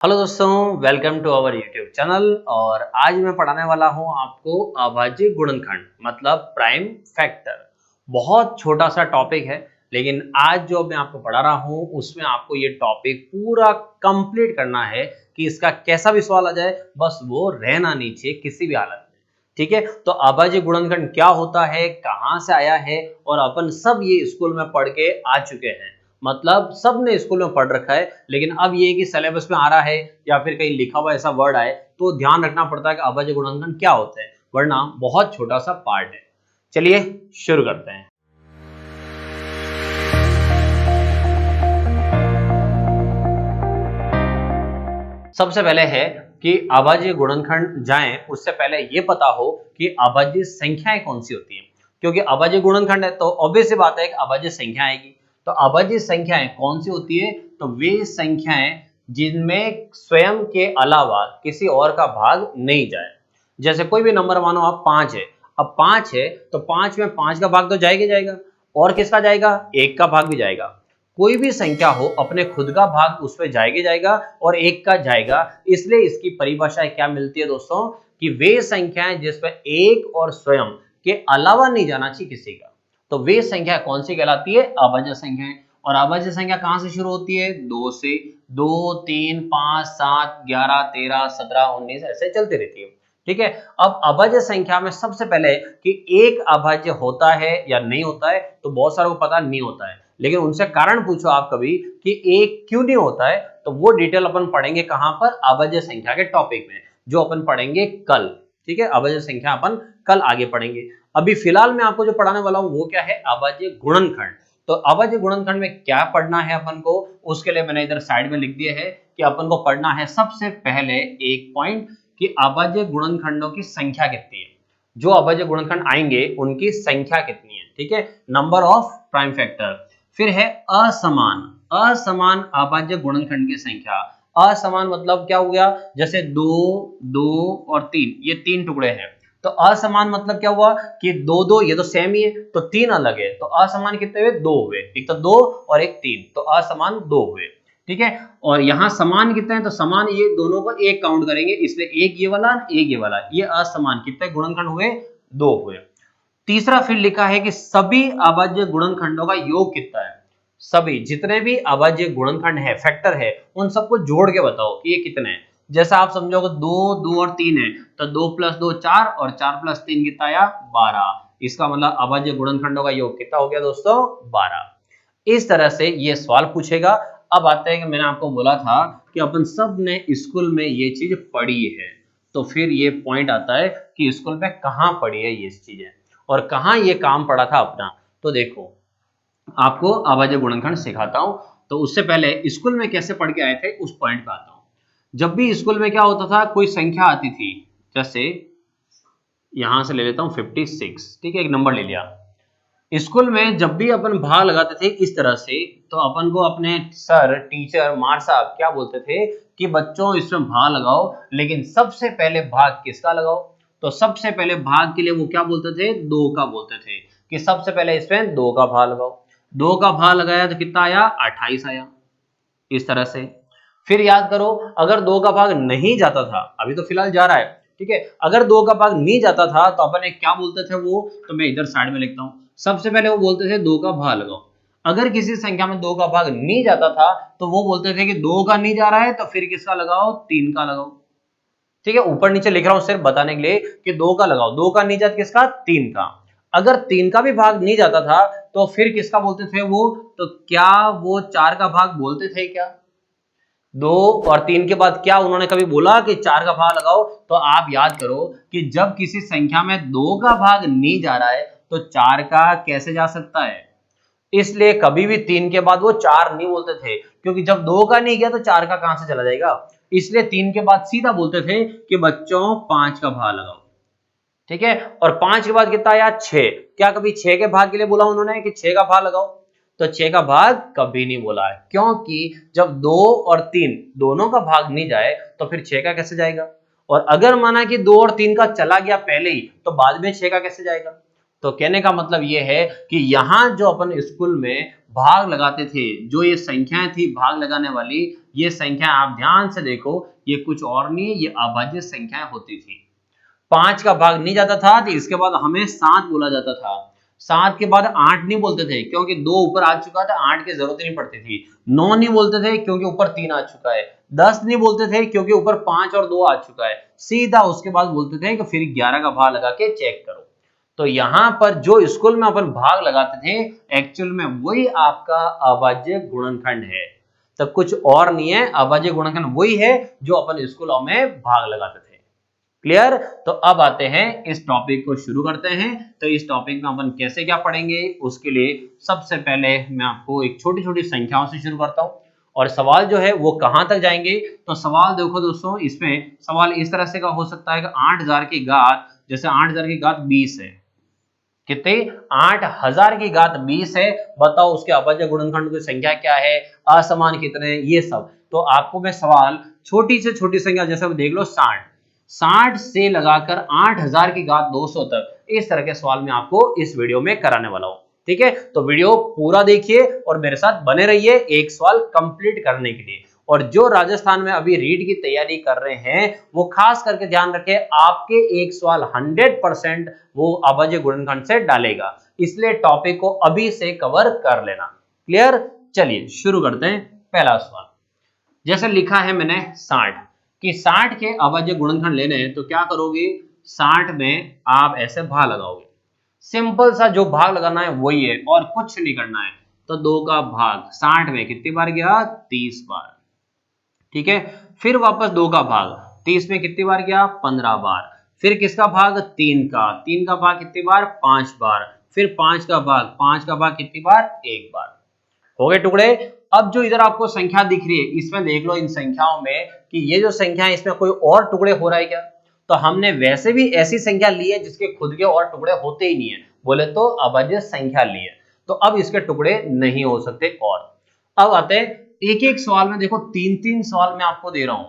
Hello दोस्तों, welcome to our YouTube channel. और आज मैं पढ़ाने वाला हूं आपको अभाज्य गुणनखंड मतलब प्राइम फैक्टर। बहुत छोटा सा टॉपिक है, लेकिन आज जो मैं आपको पढ़ा रहा हूं उसमें आपको ये टॉपिक पूरा कंप्लीट करना है कि इसका कैसा भी सवाल आ जाए बस वो रहना नहीं चाहिए किसी भी हालत में। ठीक है, तो अभाज्य गुणनखंड क्या होता है, कहाँ से आया है, और अपन सब ये स्कूल में पढ़ के आ चुके हैं। मतलब सबने स्कूल में पढ़ रखा है, लेकिन अब ये कि सिलेबस में आ रहा है या फिर कहीं लिखा हुआ ऐसा वर्ड आए तो ध्यान रखना पड़ता है कि अभाज्य गुणनखंड क्या होते हैं, वरना बहुत छोटा सा पार्ट है। चलिए शुरू करते हैं। सबसे पहले है कि अभाज्य गुणनखंड जाएं उससे पहले ये पता हो कि अभाज्य संख्याएं कौन सी होती हैं, क्योंकि अभाज्य गुणनखंड है तो ऑब्वियस सी बात है कि अभाज्य संख्या आएगी। तो अभाज्य संख्याएं कौन सी होती है, तो वे संख्याएं जिनमें स्वयं के अलावा किसी और का भाग नहीं जाए। जैसे कोई भी नंबर मानो आप 5 है, अब 5 है तो 5 में 5 का भाग तो जाएगा जाएगा, और किसका जाएगा, 1 का भाग भी जाएगा। कोई भी संख्या हो अपने खुद का भाग उसमें जाएगा जाएगा और 1 का जाएगा। इसलिए इसकी परिभाषा क्या मिलती है दोस्तों, कि वे संख्याएं जिसमें 1 और स्वयं के अलावा नहीं जाना चाहिए किसी का, तो वे संख्या कौन सी कहलाती है, अभाज्य संख्याएं। और अभाज्य संख्या कहां से शुरू होती है, 2 से। 2, 3, 5, 7, 11, 13, 17, 19 ऐसे चलती रहती है। ठीक है, अब अभाज्य संख्या में सबसे पहले कि एक अभाज्य होता है या नहीं होता है, तो बहुत सारों को पता नहीं होता है, लेकिन उनसे कारण पूछो आप कभी कि एक क्यों नहीं होता है, तो वो डिटेल अपन पढ़ेंगे कहां पर, अभाज्य संख्या के टॉपिक में, जो अपन पढ़ेंगे कल। ठीक है, अभाज्य संख्या अपन कल आगे पढ़ेंगे। अभी फिलहाल मैं आपको जो पढ़ाने वाला हूं वो क्या है, अभाज्य गुणनखंड। तो अभाज्य गुणनखंड में क्या पढ़ना है अपन को, उसके लिए मैंने इधर साइड में लिख दिया है कि अपन को पढ़ना है सबसे पहले एक पॉइंट कि अभाज्य गुणनखंडों की संख्या कितनी है। जो अभाज्य गुणनखंड आएंगे उनकी संख्या कितनी है, ठीक है, नंबर ऑफ प्राइम फैक्टर। फिर है असमान, असमान अभाज्य गुणनखंड की संख्या। असमान मतलब क्या हो गया, जैसे 2, 2 और 3, ये 3 टुकड़े हैं, तो असमान मतलब क्या हुआ कि 2, 2 ये तो सेम ही है, तो 3 अलग है, तो असमान कितने हुए, 2 हुए। एक तो 2 और एक 3, तो असमान 2 हुए। ठीक है, और यहाँ समान कितने हैं, तो समान ये दोनों को एक काउंट करेंगे, इसलिए एक ये वाला एक ये वाला, ये असमान कितने गुणनखंड हुए, 2 हुए। तीसरा फिर लिखा है कि सभी अभाज्य गुणनखंडों का योग कितना है। सभी जितने भी अभाज्य गुणनखंड है, फैक्टर है, उन सबको जोड़ के बताओ कि ये कितने हैं। जैसा आप समझोगे 2, 2 और 3 है, तो 2 + 2 4 और 4 + 3 कितना आया, 12। इसका मतलब अभाज्य गुणनखंडों का योग कितना हो गया दोस्तों, 12। इस तरह से ये सवाल पूछेगा। अब आते हैं कि मैंने आपको बोला था कि अपन सब ने स्कूल में ये चीज पढ़ी है, तो फिर ये पॉइंट आता है कि स्कूल में कहाँ पढ़ी है ये चीजें और कहाँ ये काम पड़ा था अपना। तो देखो, आपको अभाज्य गुणनखंड सिखाता हूं, तो उससे पहले स्कूल में कैसे पढ़ के आए थे उस पॉइंट पे आता हूं। जब भी स्कूल में क्या होता था, कोई संख्या आती थी, जैसे यहां से ले लेता हूं 56, ठीक है, एक नंबर ले लिया। स्कूल में जब भी अपन भाग लगाते थे इस तरह से, तो अपन को अपने सर, टीचर, मार साहब क्या बोलते थे कि बच्चों इसमें भाग लगाओ, लेकिन सबसे पहले भाग किसका लगाओ। तो सबसे पहले भाग के लिए वो क्या बोलते थे, 2 का बोलते थे, कि सबसे पहले इसमें 2 का भाग लगाओ। 2 का भाग लगाया तो कितना आया, 28 आया। इस तरह से फिर याद करो, अगर 2 का भाग नहीं जाता था, अभी तो फिलहाल जा रहा है, ठीक है, अगर 2 का भाग नहीं जाता था तो अपन क्या बोलते थे वो, तो मैं इधर साइड में लिखता हूं। सबसे पहले वो बोलते थे 2 का भाग लगाओ। अगर किसी संख्या में 2 का भाग नहीं जाता था तो वो बोलते थे कि 2 का नहीं जा रहा है तो फिर किसका लगाओ, 3 का लगाओ। ठीक है, ऊपर नीचे लिख रहा हूं सिर्फ बताने के लिए कि 2 का लगाओ, 2 का नहीं जाता किसका, 3 का। अगर 3 का भी भाग नहीं जाता था तो फिर किसका बोलते थे वो, तो क्या वो 4 का भाग बोलते थे क्या। 2 और 3 के बाद क्या उन्होंने कभी बोला कि 4 का भाग लगाओ। तो आप याद करो कि जब किसी संख्या में 2 का भाग नहीं जा रहा है तो 4 का कैसे जा सकता है। इसलिए कभी भी 3 के बाद वो 4 नहीं बोलते थे, क्योंकि जब 2 का नहीं गया तो 4 का कहां से चला जाएगा। इसलिए 3 के बाद सीधा बोलते थे कि बच्चों 5 का भाग लगाओ। ठीक है, और 5 के बाद कितना आया, 6। क्या कभी 6 के भाग के लिए बोला उन्होंने कि 6 का भाग लगाओ, तो 6 का भाग कभी नहीं बोला है, क्योंकि जब 2 और 3 दोनों का भाग नहीं जाए तो फिर 6 का कैसे जाएगा। और अगर माना कि 2 और 3 का चला गया पहले ही, तो बाद में 6 का कैसे जाएगा। तो कहने का मतलब ये है कि यहां जो अपन स्कूल में भाग लगाते थे, जो ये संख्याएं थी भाग लगाने वाली, ये संख्या आप ध्यान से देखो, ये कुछ और नहीं, ये अभाज्य संख्याएं होती थी। 5 का भाग नहीं जाता था तो इसके बाद हमें 7 बोला जाता था। 7 के बाद 8 नहीं बोलते थे क्योंकि 2 ऊपर आ चुका था, 8 की जरूरत नहीं पड़ती थी। 9 नहीं बोलते थे क्योंकि ऊपर 3 आ चुका है। 10 नहीं बोलते थे क्योंकि ऊपर 5 और 2 आ चुका है। सीधा उसके बाद बोलते थे कि फिर 11 का भाग लगा के चेक करो। तो यहाँ पर जो स्कूल में अपन भाग लगाते थे, एक्चुअल में वही आपका अभाज्य गुणनखंड है। तो कुछ और नहीं है, अभाज्य गुणनखंड वही है जो अपन स्कूलों में भाग लगाते थे। क्लियर? तो अब आते हैं इस टॉपिक को शुरू करते हैं। तो इस टॉपिक में अपन कैसे क्या पढ़ेंगे, उसके लिए सबसे पहले मैं आपको एक छोटी छोटी संख्याओं से शुरू करता हूं और सवाल जो है वो कहां तक जाएंगे। तो सवाल देखो दोस्तों, इसमें सवाल इस तरह से का हो सकता है कि 8000 की घात, जैसे 8000 की घात 20 है, कितने, 8000 की घात 20 है, बताओ उसके अभाज्य गुणनखंड की संख्या क्या है, असमान कितने, ये सब। तो आपको मैं सवाल छोटी से छोटी संख्या, जैसे देख लो 60 से लगाकर 8000 की घात 200 तक, इस तरह के सवाल मैं आपको इस वीडियो में कराने वाला हूं। ठीक है, तो वीडियो पूरा देखिए और मेरे साथ बने रहिए एक सवाल कंप्लीट करने के लिए। और जो राजस्थान में अभी रीट की तैयारी कर रहे हैं वो खास करके ध्यान रखें, आपके एक सवाल 100% वो अभाज्य गुणनखंड से डालेगा, इसलिए टॉपिक को अभी से कवर कर लेना। क्लियर? चलिए शुरू करते हैं। पहला सवाल जैसे लिखा है मैंने 60 कि 60 के अभाज्य गुणनखंड लेने हैं, तो क्या करोगे, 60 में आप ऐसे भाग लगाओगे। सिंपल सा जो भाग लगाना है वही है और कुछ नहीं करना है। तो 2 का भाग 60 में कितनी बार गया, 30 बार। ठीक है, फिर वापस 2 का भाग 30 में कितनी बार गया, 15 बार। फिर किसका भाग, 3 का भाग कितनी बार, 5 बार। फिर 5 का भाग कितनी बार, 1 बार। हो गए टुकड़े। अब जो इधर आपको संख्या दिख रही है, इसमें देख लो इन संख्याओं में कि ये जो संख्या है इसमें कोई और टुकड़े हो रहा है क्या। तो हमने वैसे भी ऐसी संख्या ली है जिसके खुद के और टुकड़े होते ही नहीं है, बोले तो अभाज्य संख्या ली है, तो अब इसके टुकड़े नहीं हो सकते। और अब आते हैं एक एक सवाल में, देखो 3-3 सवाल मैं आपको दे रहा हूं,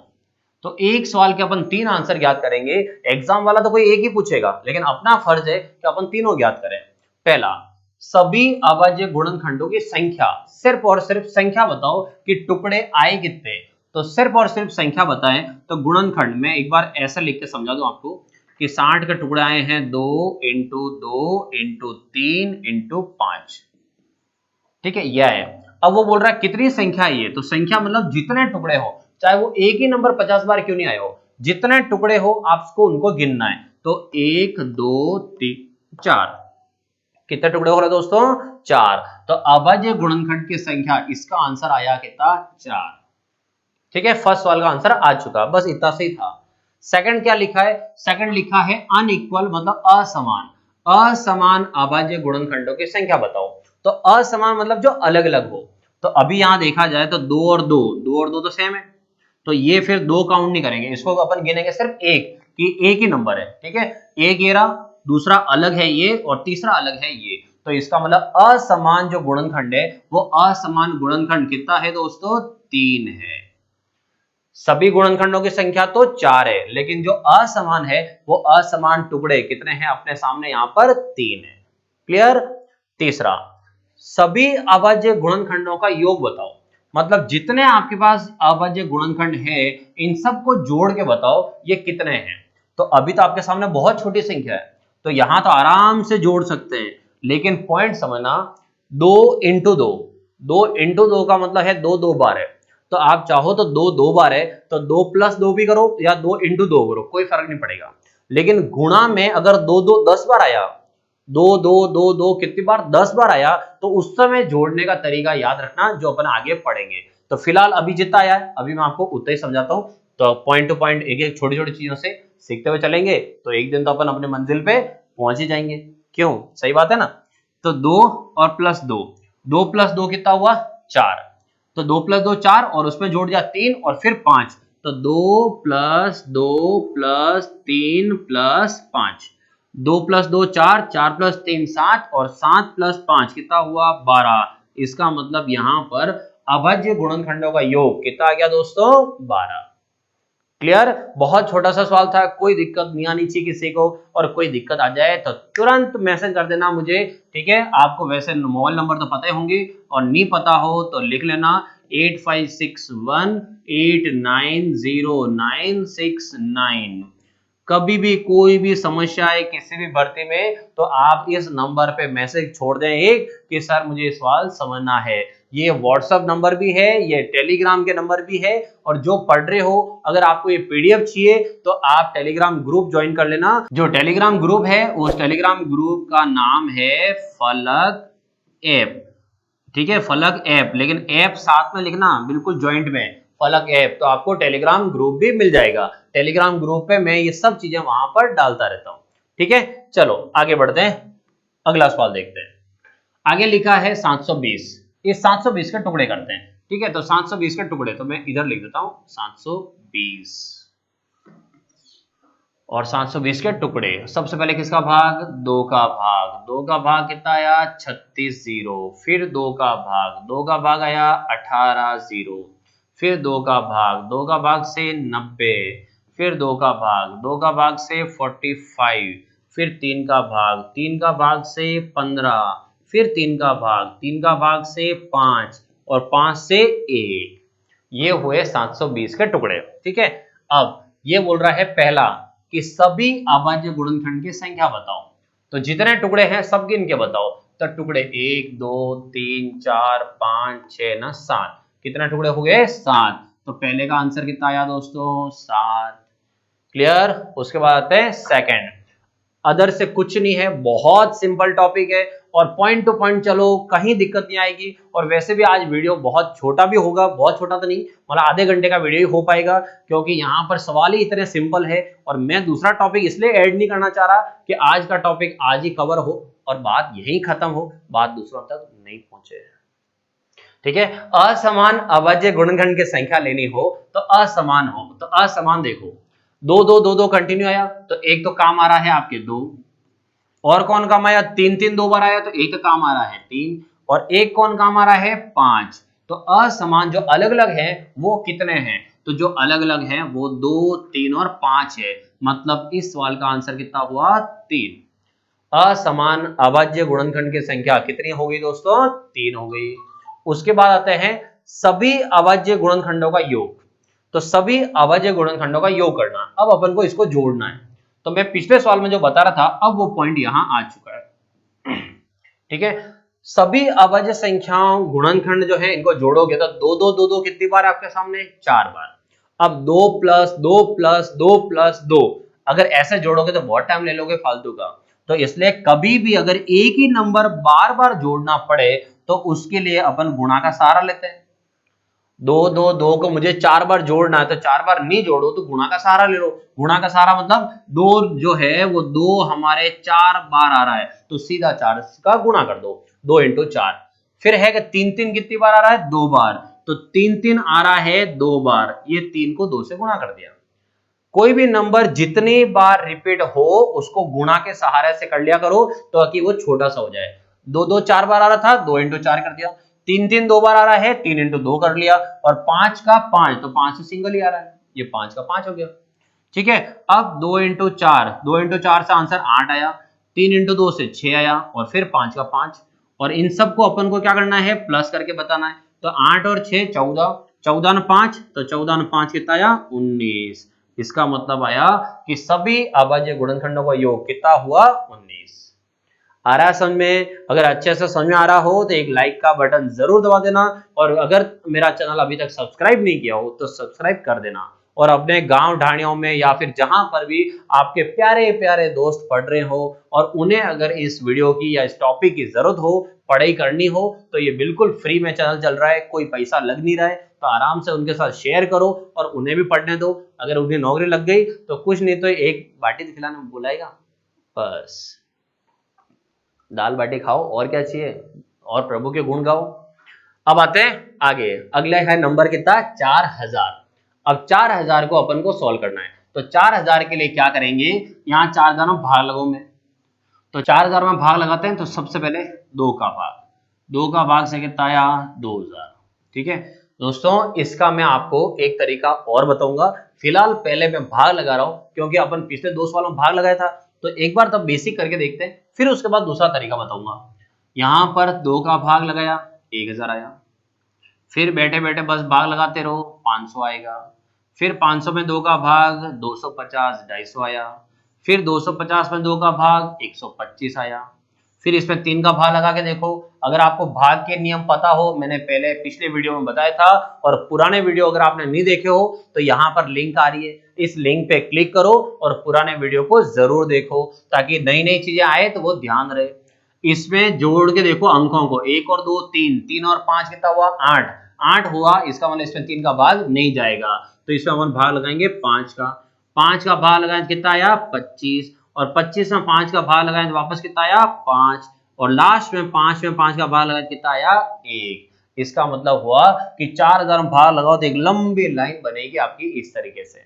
तो एक सवाल के अपन 3 आंसर ज्ञात करेंगे। एग्जाम वाला तो कोई एक ही पूछेगा, लेकिन अपना फर्ज है कि अपन तीनों ज्ञात करें। पहला, सभी अभाज्य गुणनखंडों की संख्या, सिर्फ और सिर्फ संख्या बताओ कि टुकड़े आए कितने। तो सिर्फ और सिर्फ संख्या बताएं तो गुणनखंड में एक बार ऐसा लिख के समझा दूं आपको कि 60 के टुकड़े आए हैं 2 इंटू 2 इंटू 3 इंटू 5। ठीक है, यह है। अब वो बोल रहा है कितनी संख्या है ये, तो संख्या मतलब जितने टुकड़े हो, चाहे वो एक ही नंबर 50 बार क्यों नहीं आए हो, जितने टुकड़े हो आपको उनको गिनना है। तो 1 2 3 4, कितने टुकड़े हो रहे दोस्तों, 4। तो अभाज्य गुणनखंड की संख्या, इसका आंसर आया कितना, 4। ठीक है, फर्स्ट सवाल का आंसर आ चुका, बस इतना से ही था। सेकंड क्या लिखा है, सेकंड लिखा है अनइक्वल मतलब असमान, असमान अभाज्य गुणनखंडों की संख्या बताओ। तो असमान मतलब जो अलग अलग हो। तो अभी यहां देखा जाए तो 2 और 2 तो सेम है, तो ये फिर 2 काउंट नहीं करेंगे, इसको अपन गिनेंगे सिर्फ एक, कि एक ही नंबर है। ठीक है, एक ये रहा, दूसरा अलग है ये, और तीसरा अलग है ये। तो इसका मतलब असमान जो गुणनखंड है वो असमान गुणनखंड कितना है दोस्तों, 3 है। सभी गुणनखंडों की संख्या तो 4 है, लेकिन जो असमान है वो असमान टुकड़े कितने हैं अपने सामने, यहां पर 3 है। क्लियर? तीसरा, सभी अभाज्य गुणनखंडों का योग बताओ, मतलब जितने आपके पास अभाज्य गुणनखंड है इन सबको जोड़ के बताओ ये कितने हैं। तो अभी तो आपके सामने बहुत छोटी संख्या है, तो यहां तो आराम से जोड़ सकते हैं, लेकिन पॉइंट समझना, 2 इंटू 2, 2 इंटू 2 का मतलब है 2 2 बार है। तो आप चाहो तो 2 2 बार है तो 2 प्लस 2 भी करो या 2 इंटू 2 करो, कोई फर्क नहीं पड़ेगा। लेकिन गुणा में अगर 2 2 10 बार आया, 2 2 2 2 कितनी बार, 10 बार आया, तो उस समय जोड़ने का तरीका याद रखना जो अपन आगे पढ़ेंगे। तो फिलहाल अभी जितना आया है अभी मैं आपको उतना ही समझाता हूं। तो पॉइंट टू पॉइंट एक एक छोटी छोटी चीजों से सीखते हुए चलेंगे तो एक दिन तो अपन अपने मंजिल पे पहुंच ही जाएंगे। क्यों, सही बात है ना। तो 2 और प्लस 2, 2 प्लस 2 कितना हुआ, 4। तो 2 प्लस 2 4, और उसमें जोड़ दिया 3 और फिर 5, तो 2 plus 2 plus 3 plus 5, 2 plus 2 4, 4 plus 3 7, और 7 प्लस 5 कितना हुआ, 12। इसका मतलब यहाँ पर अभाज्य गुणनखंडों का योग कितना आ गया दोस्तों, 12। क्लियर? बहुत छोटा सा सवाल था, कोई दिक्कत नहीं आनी चाहिए किसी को, और कोई दिक्कत आ जाए तो तुरंत मैसेज कर देना मुझे। ठीक है, आपको वैसे मोबाइल नंबर तो पता ही होंगे, और नहीं पता हो तो लिख लेना 8561890969। कभी भी कोई भी समस्या है किसी भी भर्ती में तो आप इस नंबर पे मैसेज छोड़ दें एक कि सर मुझे ये सवाल समझना है। ये व्हाट्सएप नंबर भी है, ये टेलीग्राम के नंबर भी है। और जो पढ़ रहे हो अगर आपको ये पीडीएफ चाहिए तो आप टेलीग्राम ग्रुप ज्वाइन कर लेना। जो टेलीग्राम ग्रुप है उस टेलीग्राम ग्रुप का नाम है फलक ऐप। ठीक है, फलक ऐप, लेकिन ऐप साथ में लिखना, बिल्कुल ज्वाइंट में फलक ऐप। तो आपको टेलीग्राम ग्रुप भी मिल जाएगा। टेलीग्राम ग्रुप पे मैं ये सब चीजें वहां पर डालता रहता हूं। ठीक है, चलो आगे बढ़ते हैं, अगला सवाल देखते हैं। आगे लिखा है 720। इस 720 के टुकड़े करते हैं। ठीक है, तो 720 के टुकड़े तो मैं इधर लिख देता हूं 720 और 720 के टुकड़े। सबसे पहले किसका भाग, 2 का भाग। 2 का भाग कितना आया 36 जीरो। फिर 2 का भाग, 2 का भाग आया 18 जीरो। फिर 2 का भाग, 2 का भाग से 90। फिर 2 का भाग, 2 का भाग से 45। फिर 3 का भाग, 3 का भाग से 15। फिर 3 का भाग, 3 का भाग से 5 और 5 से 1। ये हुए 720 के टुकड़े। ठीक है, अब ये बोल रहा है पहला कि सभी अभाज्य गुणनखंड की संख्या बताओ। तो जितने टुकड़े हैं सब गिन के बताओ। तो टुकड़े 1 2 3 4 5 6 ना 7। कितने टुकड़े हो गए 7। तो पहले का आंसर कितना आया दोस्तों 7। क्लियर। उसके बाद आते हैं सेकंड। अदर से कुछ नहीं है, बहुत सिंपल टॉपिक है और पॉइंट टू पॉइंट चलो, कहीं दिक्कत नहीं आएगी। और वैसे भी आज वीडियो बहुत छोटा भी होगा, बहुत छोटा तो नहीं, मतलब आधे घंटे का वीडियो ही हो पाएगा, क्योंकि यहाँ पर सवाल ही इतने सिंपल है। और मैं दूसरा टॉपिक इसलिए ऐड नहीं करना चाह रहा कि आज का टॉपिक आज ही कवर हो और बात यही खत्म हो, बात दूसरों तक नहीं पहुंचे। ठीक है, असमान अभाज्य गुणनखंड की संख्या लेनी हो तो असमान हो, तो असमान देखो 2 2 2 2 कंटिन्यू आया तो एक तो काम आ रहा है आपके 2। और कौन काम आया 3 3 2 बार आया तो एक तो काम आ रहा है 3। और एक कौन काम आ रहा है 5। तो असमान जो अलग अलग है वो कितने हैं, तो जो अलग अलग है वो 2 3 और 5 है। मतलब इस सवाल का आंसर कितना हुआ 3। असमान अभाज्य गुणनखंड की संख्या कितनी हो गई दोस्तों 3 हो गई। उसके बाद आते हैं सभी अभाज्य गुणनखंडों का योग। तो सभी अभाज्य गुणनखंडों का योग करना, अब अपन को इसको जोड़ना है। तो मैं पिछले सवाल में जो बता रहा था अब वो पॉइंट यहां आ चुका है। ठीक है, सभी अभाज्य संख्याओं गुणनखंड जो है इनको जोड़ोगे तो 2 2 2 2 कितनी बार आपके सामने 4 बार। अब 2 प्लस 2 प्लस 2 प्लस 2, अगर ऐसे जोड़ोगे तो बहुत टाइम ले लोगे फालतू का। तो इसलिए कभी भी अगर एक ही नंबर बार बार जोड़ना पड़े तो उसके लिए अपन गुणा का सहारा लेते हैं। 2 2 2 को मुझे 4 बार जोड़ना है तो 4 बार नहीं जोड़ो तो गुणा का सहारा ले लो। गुणा का सहारा मतलब 2 जो है वो 2 हमारे 4 बार आ रहा है तो सीधा 4 का गुणा कर दो, 2 इंटू 4। फिर है कि 3 3 कितनी बार आ रहा है 2 बार, तो 3 3 आ रहा है 2 बार, ये 3 को 2 से गुणा कर दिया। कोई भी नंबर जितनी बार रिपीट हो उसको गुणा के सहारे से कर लिया करो तो कि वो छोटा सा हो जाए। 2 2 4 बार आ रहा था 2 इंटू 4 कर दिया। 3 3 2 बार आ रहा है 3 इंटू 2 कर लिया। और 5 का 5 तो 5 से सिंगल ही आ रहा है, ये 5 का 5 हो गया। ठीक है, अब 2 इंटू 4, 2 इंटू 4 से आंसर 8 आया, 3 इंटू 2 से 6 आया और फिर 5 का 5। और इन सबको अपन को क्या करना है प्लस करके बताना है। तो 8 और 6 14, 14 और 5 तो 14 और 5 कितना आया 19। इसका मतलब आया कि सभी अभाज्य गुणनखंडों का योग कितना हुआ 19। आ रहा है समझ में? अगर अच्छे से समझ में आ रहा हो तो एक लाइक का बटन जरूर दबा देना। और अगर मेरा चैनल अभी तक सब्सक्राइब नहीं किया हो तो सब्सक्राइब कर देना। और अपने गांव ढाणियों में या फिर जहां पर भी आपके प्यारे प्यारे दोस्त पढ़ रहे हो और उन्हें अगर इस वीडियो की या इस टॉपिक की जरूरत हो, पढ़ाई करनी हो, तो ये बिल्कुल फ्री में चैनल चल रहा है, कोई पैसा लग नहीं रहा है। तो आराम से उनके साथ शेयर करो और उन्हें भी पढ़ने दो। अगर उन्हें नौकरी लग गई तो कुछ नहीं तो एक बाटी तो खिलाने बुलाएगा, बस दाल बाटी खाओ और क्या चाहिए, और प्रभु के गुण गाओ। अब आते हैं आगे, अगले है नंबर कितना 4000। अब 4000 को अपन को सॉल्व करना है। तो 4000 के लिए क्या करेंगे, यहाँ 4 दानों भाग लगो में, तो 4000 में भाग लगाते हैं। तो सबसे पहले 2 का भाग, 2 का भाग से कितना आया 2000। ठीक है दोस्तों, इसका मैं आपको एक तरीका और बताऊंगा। फिलहाल पहले मैं भाग लगा रहा हूं क्योंकि अपन पिछले 2 सवालों में भाग लगाया था। तो एक बार तब बेसिक करके देखते हैं, फिर उसके बाद दूसरा तरीका बताऊंगा। यहां पर 2 का भाग लगाया 1000 आया, फिर बैठे बैठे बस भाग लगाते रहो, 500 आएगा। फिर 500 में 2 का भाग 250, 250 आया। फिर 250 में 2 का भाग 125 आया। फिर इसमें 3 का भाग लगा के देखो। अगर आपको भाग के नियम पता हो, मैंने पहले पिछले वीडियो में बताया था, और पुराने वीडियो अगर आपने नहीं देखे हो तो यहाँ पर लिंक आ रही है, इस लिंक पे क्लिक करो और पुराने वीडियो को जरूर देखो, ताकि नई नई चीजें आए तो वो ध्यान रहे। इसमें जोड़ के देखो अंकों को, 1 और 2 3, 3 और 5 कितना हुआ 8, 8 हुआ, इसका मतलब इसमें 3 का भाग नहीं जाएगा, तो इसमें हम भाग लगाएंगे 5 का। 5 का भाग लगाएं कितना आया 25, और 25 में 5 का भाग लगाएं तो वापस कितना आया 5, और लास्ट में 5 में 5 का भाग लगाएं कितना आया 1। इसका मतलब हुआ कि 4000 में भाग लगाओ तो एक लंबी लाइन बनेगी आपकी इस तरीके से।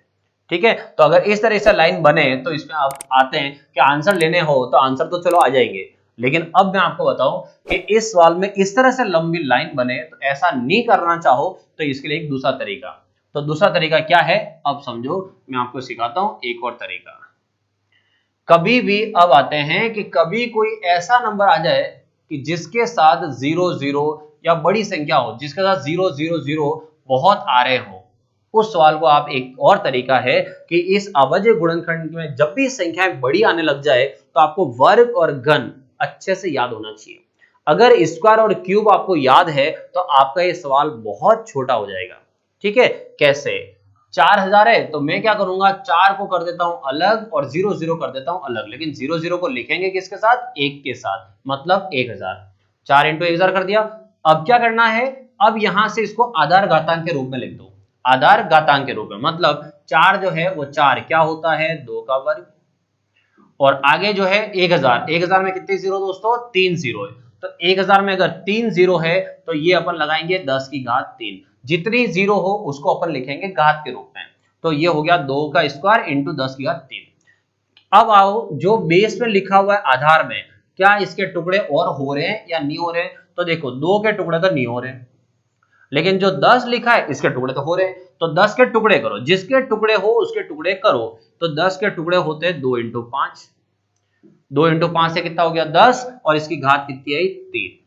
ठीक है, तो अगर इस तरह से लाइन बने तो इसमें आप आते हैं कि आंसर लेने हो तो आंसर तो चलो आ जाएंगे, लेकिन अब मैं आपको बताऊं कि इस सवाल में इस तरह से लंबी लाइन बने तो ऐसा नहीं करना चाहो तो इसके लिए एक दूसरा तरीका। तो दूसरा तरीका क्या है अब समझो, मैं आपको सिखाता हूं एक और तरीका। कभी भी अब आते हैं कि कभी कोई ऐसा नंबर आ जाए कि जिसके साथ 00 या बड़ी संख्या हो, जिसके साथ 000 बहुत आ रहे हो, उस सवाल को आप एक और तरीका है कि इस अभाज्य गुणनखंड में जब भी संख्याएं बड़ी आने लग जाए तो आपको वर्ग और घन अच्छे से याद होना चाहिए। अगर स्क्वायर और क्यूब आपको याद है तो आपका ये सवाल बहुत छोटा हो जाएगा। ठीक है, कैसे? 4000 है तो मैं क्या करूंगा, 4 को कर देता हूं अलग और 00 कर देता हूं अलग, लेकिन 00 को लिखेंगे किसके साथ, 1 के साथ, मतलब 1000। 4 इंटू 1000 कर दिया। अब क्या करना है, अब यहां से इसको आधार घातांक के रूप में लिख दो। आधार घातांक के रूप में मतलब 4 जो है वो 4 क्या होता है 2 का वर्ग, और आगे जो है 1000, 1000 में कितने जीरो दोस्तों 3 जीरो है, तो 1000 में अगर 3 जीरो है तो ये अपन लगाएंगे 10 की घात 3, जितनी जीरो हो उसको अपन लिखेंगे घात के रूप में, तो ये हो गया 2 का स्क्वायर इंटू 10 की घात 3। अब आओ जो बेस में लिखा हुआ है आधार में, क्या इसके टुकड़े और हो रहे हैं या नहीं हो रहे हैं, तो देखो 2 के टुकड़े तो नहीं हो रहे हैं, लेकिन जो 10 लिखा है इसके टुकड़े तो हो रहे हैं, तो 10 के टुकड़े करो, जिसके टुकड़े हो उसके टुकड़े करो, तो 10 के टुकड़े होते हैं 2 इंटू 5, 2 इंटू 5 से कितना हो गया 10, और इसकी घात कितनी आई 3।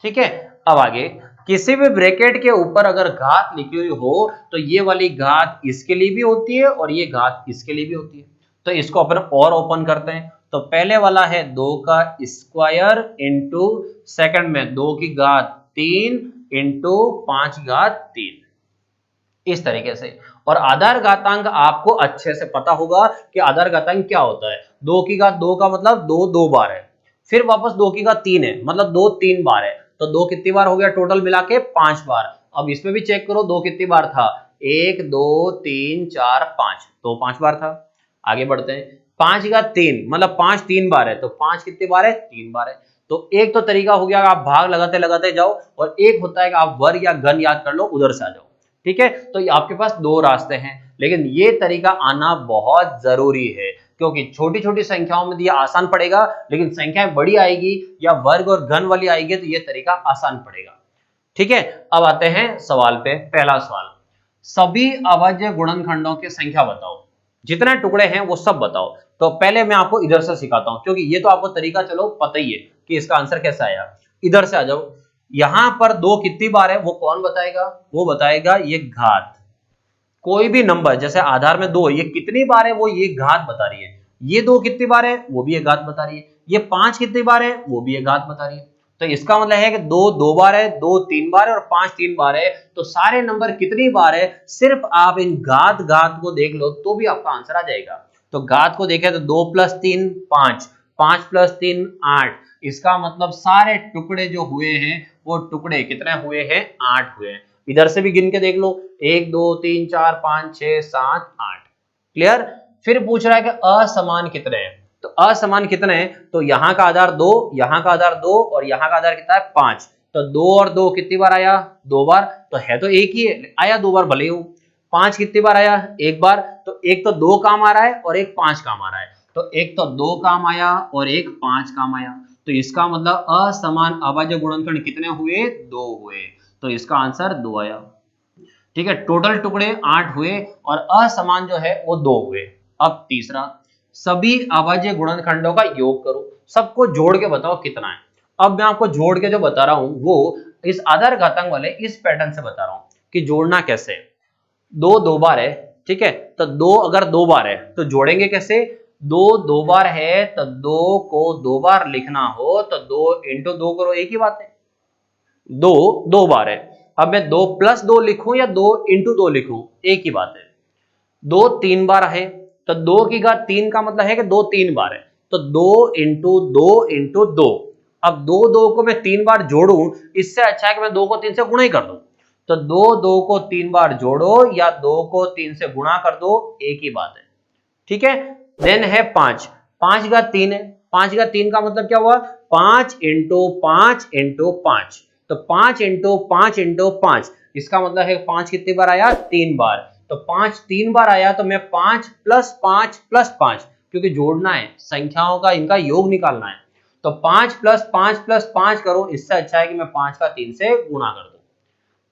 ठीक है, अब आगे किसी भी ब्रैकेट के ऊपर अगर घात लिखी हुई हो तो ये वाली घात इसके लिए भी होती है और ये घात इसके लिए भी होती है, तो इसको अपन और ओपन करते हैं। तो पहले वाला है 2 का स्क्वायर इंटू सेकंड में 2 की घात 3 इंटू 5 घात 3, इस तरीके से। और आधार घातांक आपको अच्छे से पता होगा कि आधार घातांक क्या होता है, 2 की घात 2 का मतलब 2 2 बार है, फिर वापस 2 की घात 3 है मतलब 2 3 बार है, तो 2 कितनी बार हो गया टोटल मिला के 5 बार। अब इसमें भी चेक करो 2 कितनी बार था, 1 2 3 4 5, तो 5 बार था। आगे बढ़ते हैं, 5 की घात 3 मतलब 5 3 बार है, तो 5 कितनी बार है 3 बार है। तो एक तो तरीका हो गया आप भाग लगाते लगाते जाओ, और एक होता है कि आप वर्ग या घन याद कर लो उधर से आ जाओ। ठीक है, तो आपके पास दो रास्ते हैं, लेकिन ये तरीका आना बहुत जरूरी है, क्योंकि छोटी छोटी संख्याओं में ये आसान पड़ेगा, लेकिन संख्याएं बड़ी आएगी या वर्ग और घन वाली आएगी तो ये तरीका आसान पड़ेगा। ठीक है, अब आते हैं सवाल पे। पहला सवाल, सभी अभाज्य गुणनखंडों की संख्या बताओ, जितने टुकड़े हैं वो सब बताओ। तो पहले मैं आपको इधर से सिखाता हूं, क्योंकि ये तो आपको तरीका चलो पता ही है कि इसका आंसर कैसा आया। इधर से आ जाओ, यहां पर 2 कितनी बार है वो कौन बताएगा, वो बताएगा ये घात। कोई भी नंबर जैसे आधार में 2, ये कितनी बार है वो ये घात बता रही है, ये 2 कितनी बार है वो भी ये घात बता रही है, ये 5 कितनी बार है वो भी ये घात बता रही है। तो इसका मतलब है कि 2 2 बार है, 2 3 बार है और 5 3 बार है, तो सारे नंबर कितनी बार है सिर्फ आप इन घात घात को देख लो तो भी आपका आंसर आ जाएगा। तो घात को देखें तो 2 + 3 5, 5 + 3 8, इसका मतलब सारे टुकड़े जो हुए हैं वो टुकड़े कितने हुए हैं 8 हुए हैं। इधर से भी गिन के देख लो, 1 2 3 4 5 6 7 8। क्लियर? फिर पूछ रहा है कि असमान कितने हैं, तो असमान कितने हैं, तो यहां का आधार 2, यहां का आधार 2 और यहां का आधार कितना है 5, तो 2 और 2 कितनी बार आया 2 बार, तो है तो एक ही है, आया 2 बार भले ही हो। 5 कितनी बार आया 1 बार, तो एक तो 2 काम आ रहा है और एक 5 काम आ रहा है, तो एक तो 2 काम आया और एक 5 काम आया, तो इसका मतलब असमान अभाज्य गुणनखंड कितने हुए 2 हुए, तो इसका आंसर 2 आया। ठीक है, टोटल टुकड़े 8 हुए और असमान जो है वो 2 हुए। अब तीसरा, सभी अभाज्य गुणनखंडों का योग करो, सबको जोड़ के बताओ कितना है। अब मैं आपको जोड़ के जो बता रहा हूं वो इस आधार घातांक वाले इस पैटर्न से बता रहा हूं कि जोड़ना कैसे। दो बार है, ठीक है, तो दो अगर दो बार है तो जोड़ेंगे कैसे। दो बार है तो दो को दो बार लिखना हो तो 2 × 2 करो, एक ही बात है। दो बार है, अब मैं 2+2 लिखूं या 2 × 2 लिखूं, एक ही बात है। 2 3 बार है तो 2 की घात 3 का मतलब है कि 2 3 बार है, तो 2 × 2 × 2। अब 2 को मैं 3 बार जोड़ूं, इससे अच्छा है कि मैं 2 को 3 से गुणा ही कर दूं। तो 2 को 3 बार जोड़ो या 2 को 3 से गुणा कर दो, एक ही बात है, ठीक है। देन है 5, 5 घात 3 है, 5 घात 3 का मतलब क्या हुआ, 5 × 5 × 5, तो 5 × 5 × 5, इसका मतलब है 5 कितनी बार आया, 3 बार, तो 5 3 बार आया तो मैं 5 + 5 + 5, क्योंकि जोड़ना है संख्याओं का, इनका योग निकालना है, तो 5 + 5 + 5 करो, इससे अच्छा है कि मैं 5 का 3 से गुणा कर दूं।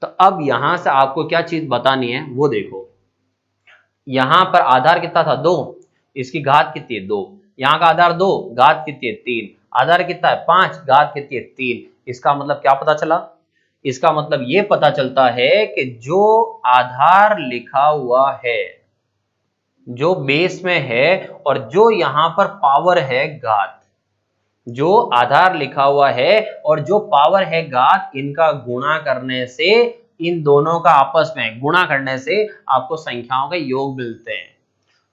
तो अब यहां से आपको क्या चीज बतानी है वो देखो, यहां पर आधार कितना था 2, इसकी घात कितनी है 2, यहाँ का आधार 2, घात कितनी है 3, आधार कितना है 5, घात कितनी है 3। इसका मतलब क्या पता चला, इसका मतलब ये पता चलता है कि जो आधार लिखा हुआ है, जो बेस में है, और जो यहां पर पावर है घात, जो आधार लिखा हुआ है और जो पावर है घात, इनका गुणा करने से, इन दोनों का आपस में गुणा करने से आपको संख्याओं के योग मिलते हैं।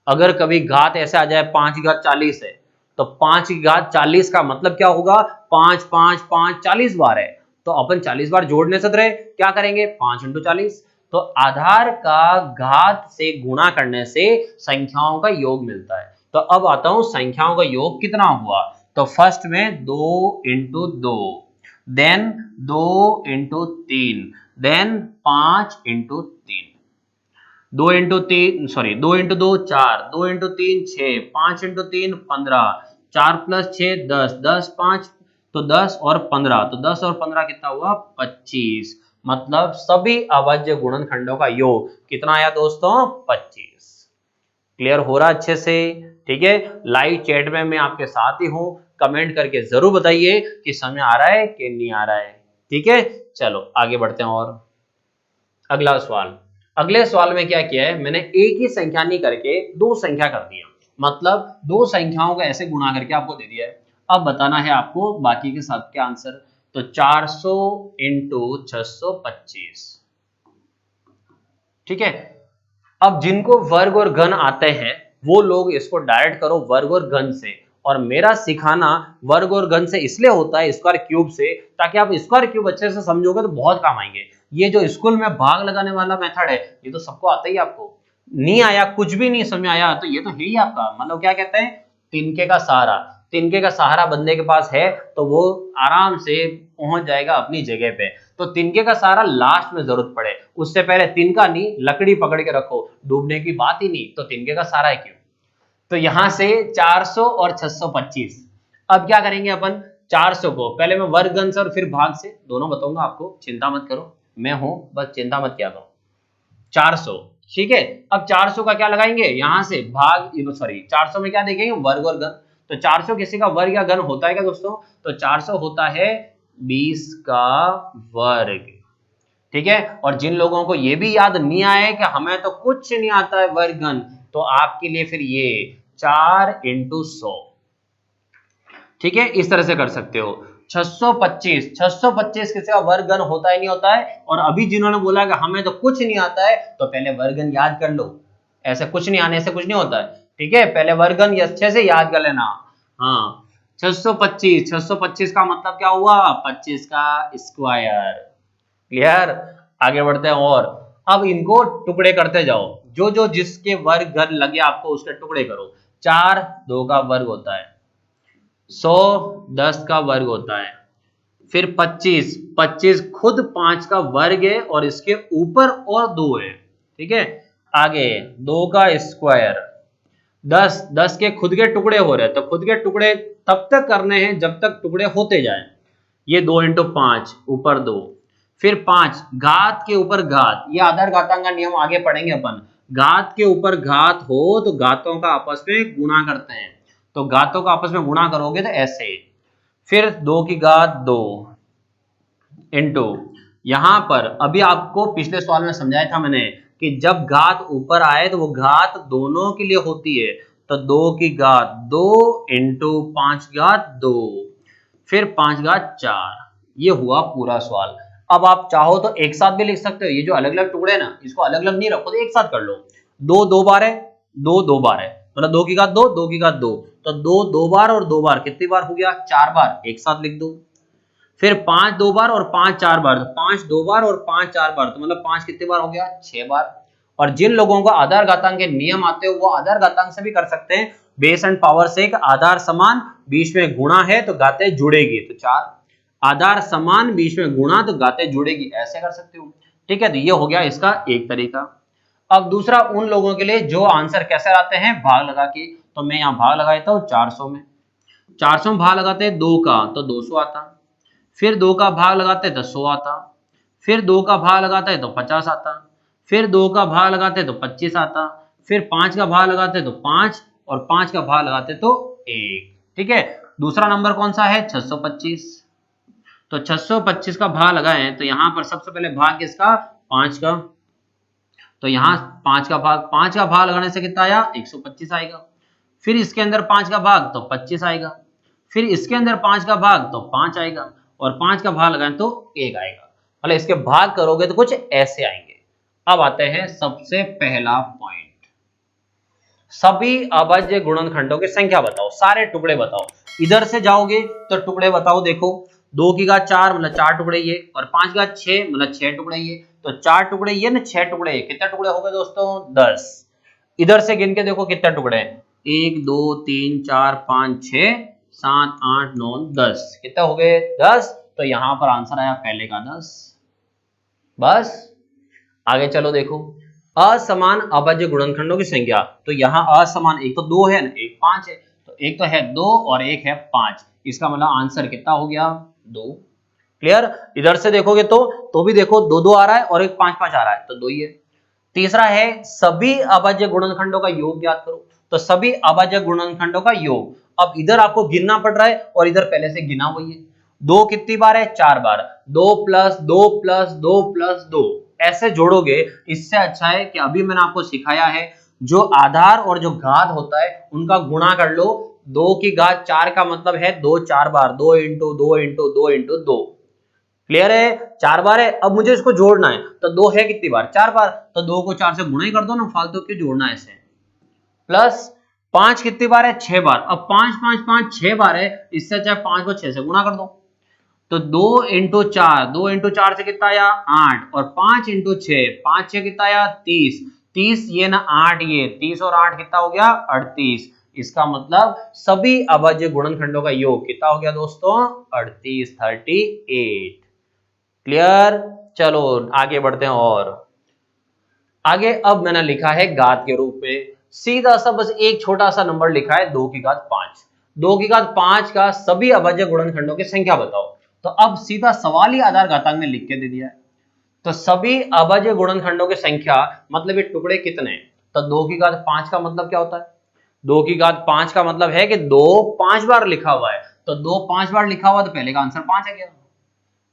अगर कभी घात ऐसे आ जाए 5 की घात 40 है, तो 5 की घात 40 का मतलब क्या होगा, 5 5 5 40 बार है, तो अपन 40 बार जोड़ने से रहे, क्या करेंगे 5 × 40, तो आधार का घात से गुणा करने से संख्याओं का योग मिलता है। तो अब आता हूं संख्याओं का योग कितना हुआ, तो फर्स्ट में 2 × 2, देन 2 × 3, देन 5 × 3, 2 × 3 सॉरी 2 × 2 4, 2 × 3 6, 5 × 3 15, 4 + 6 10, 10 5 तो 10 और 15, तो 10 और 15 कितना हुआ 25, मतलब सभी अभाज्य गुणनखंडों का योग कितना आया दोस्तों 25। क्लियर हो रहा अच्छे से, ठीक है। लाइव चैट में मैं आपके साथ ही हूं, कमेंट करके जरूर बताइए कि समझ आ रहा है कि नहीं आ रहा है, ठीक है। चलो आगे बढ़ते हैं और अगला सवाल। अगले सवाल में क्या किया है, मैंने एक ही संख्या नहीं करके दो संख्या कर दिया, मतलब दो संख्याओं को ऐसे गुणा करके आपको दे दिया है। अब बताना है आपको बाकी के सब के आंसर, तो 400 × 625, ठीक है। अब जिनको वर्ग और घन आते हैं वो लोग इसको डायरेक्ट करो वर्ग और घन से, और मेरा सिखाना वर्ग और घन से इसलिए होता है स्क्वायर क्यूब से, ताकि आप स्क्वायर क्यूब अच्छे से समझोगे तो बहुत काम आएंगे। ये जो स्कूल में भाग लगाने वाला मेथड है ये तो सबको आता ही, आपको नहीं आया कुछ भी नहीं समझ आया तो ये तो है ही आपका, मतलब क्या कहते हैं तिनके का सहारा, तिनके का सहारा बंदे के पास है तो वो आराम से पहुंच जाएगा अपनी जगह पे। तो तिनके का सहारा लास्ट में जरूरत पड़े, उससे पहले तिनका नहीं लकड़ी पकड़ के रखो, डूबने की बात ही नहीं, तो तिनके का सहारा है क्यों। तो यहां से 400 और 625, अब क्या करेंगे अपन 400 को पहले मैं वर्ग घन से और फिर भाग से दोनों बताऊंगा आपको, चिंता मत करो, मैं हूं, बस चिंता मत किया करो। 400, ठीक है। अब 400 का क्या लगाएंगे, यहां से भाग सॉरी 400 में क्या देखेंगे वर्ग और घन, तो 400 किसी का वर्ग या घन होता है क्या दोस्तों, तो 400 होता है 20 का वर्ग, ठीक है। और जिन लोगों को ये भी याद नहीं आए कि हमें तो कुछ नहीं आता है वर्ग घन, तो आपके लिए फिर ये 4 × 100, ठीक है, इस तरह से कर सकते हो। 625 किसी का वर्ग घन होता ही नहीं होता है, और अभी जिन्होंने बोला कि हमें तो कुछ नहीं आता है तो पहले वर्ग घन याद कर लो, ऐसे कुछ नहीं आने से कुछ नहीं होता है, ठीक है, पहले वर्ग घन अच्छे से याद कर लेना। हाँ 625 का मतलब क्या हुआ 25 का स्क्वायर, क्लियर। आगे बढ़ते हैं और अब इनको टुकड़े करते जाओ, जो जो जिसके वर्ग घन लगे आपको उसके टुकड़े करो। 4 2 का वर्ग होता है, 100 10 का वर्ग होता है, फिर 25 खुद 5 का वर्ग है और इसके ऊपर और 2 है, ठीक है। आगे 2 का स्क्वायर, 10 के खुद के टुकड़े हो रहे हैं, तो खुद के टुकड़े तब तक करने हैं जब तक टुकड़े होते जाएं, ये 2 × 5 ऊपर 2, फिर 5 घात के ऊपर घात, ये आधार घातांक का नियम आगे पढ़ेंगे अपन, घात के ऊपर घात हो तो घातों का आपस में गुणा करते हैं, तो घातों का आपस में गुणा करोगे तो ऐसे, फिर 2 की घात 2, इंटू, यहां पर अभी आपको पिछले सवाल में समझाया था मैंने कि जब घात ऊपर आए तो वो घात दोनों के लिए होती है, तो 2 की घात 2 इंटू 5 घात 2 फिर 5 घात 4, ये हुआ पूरा सवाल। अब आप चाहो तो एक साथ भी लिख सकते हो, ये जो अलग अलग टुकड़े हैं ना इसको अलग अलग नहीं रखो, तो एक साथ कर लो। 2 2 बार है, 2 2 बार है, मतलब 2 की घात 2 2 की घात 2, तो 2 2 बार और 2 बार कितनी बार हो गया, 4 बार, एक साथ लिख दो। फिर 5 2 बार और 5 4 बार, तो 5 2 बार और 5 4 बार, तो मतलब 5 कितनी बार हो गया, 6 बार। और जिन लोगों को आधार घातांक के नियम आते हो वो आधार घातांक से भी कर सकते हैं। बेस एंड पावर से एक आधार समान बीच में गुणा है तो घातें जुड़ेगी, तो 4, आधार समान बीच में गुणा तो घातें जुड़ेगी, ऐसे कर सकते हो। ठीक है, तो ये हो गया इसका एक तरीका। अब दूसरा उन लोगों के लिए जो आंसर कैसे आते हैं, भाग लगा के, तो मैं यहाँ भाग लगा देता हूँ 400 में। 400 में भाग लगाते हैं 2 का तो 200 आता, फिर 2 का भाग लगाते हैं तो 100 आता, फिर 2 का भाग लगाते हैं तो 50 आता, फिर 2 का भाग लगाते हैं तो 25 आता, फिर 5 का भाग लगाते हैं तो 5, और 5 का भाग लगाते हैं तो 1। ठीक है, दूसरा नंबर कौन सा है, 625। तो 625 का भाग लगाएं तो यहां पर सबसे पहले भाग किसका, 5 का, तो यहाँ 5 का भाग लगाने से कितना आया, 125 आएगा। फिर इसके अंदर 5 का भाग तो 25 आएगा, फिर इसके अंदर 5 का भाग तो 5 आएगा, और 5 का भाग लगाएं तो 1 आएगा। मतलब इसके भाग करोगे तो कुछ ऐसे आएंगे। अब आते हैं सबसे पहला पॉइंट, सभी अभाज्य गुणनखंडों की संख्या बताओ, सारे टुकड़े बताओ। इधर से जाओगे तो टुकड़े बताओ, देखो 2 की घात 4 मतलब 4 टुकड़े ये, और 5 की घात 6 मतलब 6 टुकड़े ये, तो 4 टुकड़े ये ना 6 टुकड़े ये, कितने टुकड़े हो गए दोस्तों, 10। इधर से गिन के देखो कितने टुकड़े हैं, 1 2 3 4 5 6 7 8 9 10, कितने हो गए, 10। तो यहां पर आंसर आया पहले का 10। बस आगे चलो, देखो असमान अभाज्य गुणनखंडों की संख्या, तो यहाँ असमान एक तो 2 है ना, एक 5 है, तो एक तो है 2 और एक है 5, इसका मतलब आंसर कितना हो गया, 2। क्लियर, इधर से देखोगे तो भी देखो 2 2 आ रहा है और एक 5 5 आ रहा है, तो 2 ही है। तीसरा है सभी अभाज्य गुणनखंडों का योग ज्ञात करो, तो सभी अभाज्य गुणनखंडों का योग, अब इधर आपको गिनना पड़ रहा है और इधर पहले से गिना हुई है। 2 कितनी बार है, 4 बार, 2 प्लस 2 प्लस 2 प्लस 2, ऐसे जोड़ोगे। इससे अच्छा है कि अभी मैंने आपको सिखाया है, जो आधार और जो घात होता है उनका गुणा कर लो। 2 की घात 4 का मतलब है 2 4 बार, 2 इंटू 2 इंटू 2 इंटू 2। क्लियर है, 4 बार है। अब मुझे इसको जोड़ना है, तो 2 है कितनी बार, 4 बार, तो 2 को 4 से गुणा ही कर दो ना, फालतू क्यों जोड़ना है इसे। प्लस 5 कितनी बार है, 6 बार, अब 5 5 5 6 बार है, इससे अच्छा 5 को 6 से गुणा कर दो, तो 2 इंटू 4, 2 इंटू 4 से कितना आया 8, और 5 इंटू 6, 5 6 कितना आया 30, 30 ये ना 8 ये, 30 और 8 कितना हो गया 38। इसका मतलब सभी अभाज्य गुणनखंडों का योग कितना हो गया दोस्तों, 38, 38। क्लियर, चलो आगे बढ़ते हैं। और आगे अब मैंने लिखा है घात के रूप में, सीधा सा बस एक छोटा सा नंबर लिखा है 2 की घात 5। 2 की घात 5 का सभी अभाज्य गुणनखंडों की संख्या बताओ, तो अब सीधा सवाल ही आधार घातांक में लिख के दे दिया है। तो सभी अभाज्य गुणनखंडों की संख्या मतलब ये टुकड़े कितने हैं, तो 2 की घात 5 का मतलब क्या होता है, 2 की घात 5 का मतलब है कि 2 5 बार लिखा हुआ है, तो 2 5 बार लिखा हुआ तो पहले का आंसर 5 है क्या,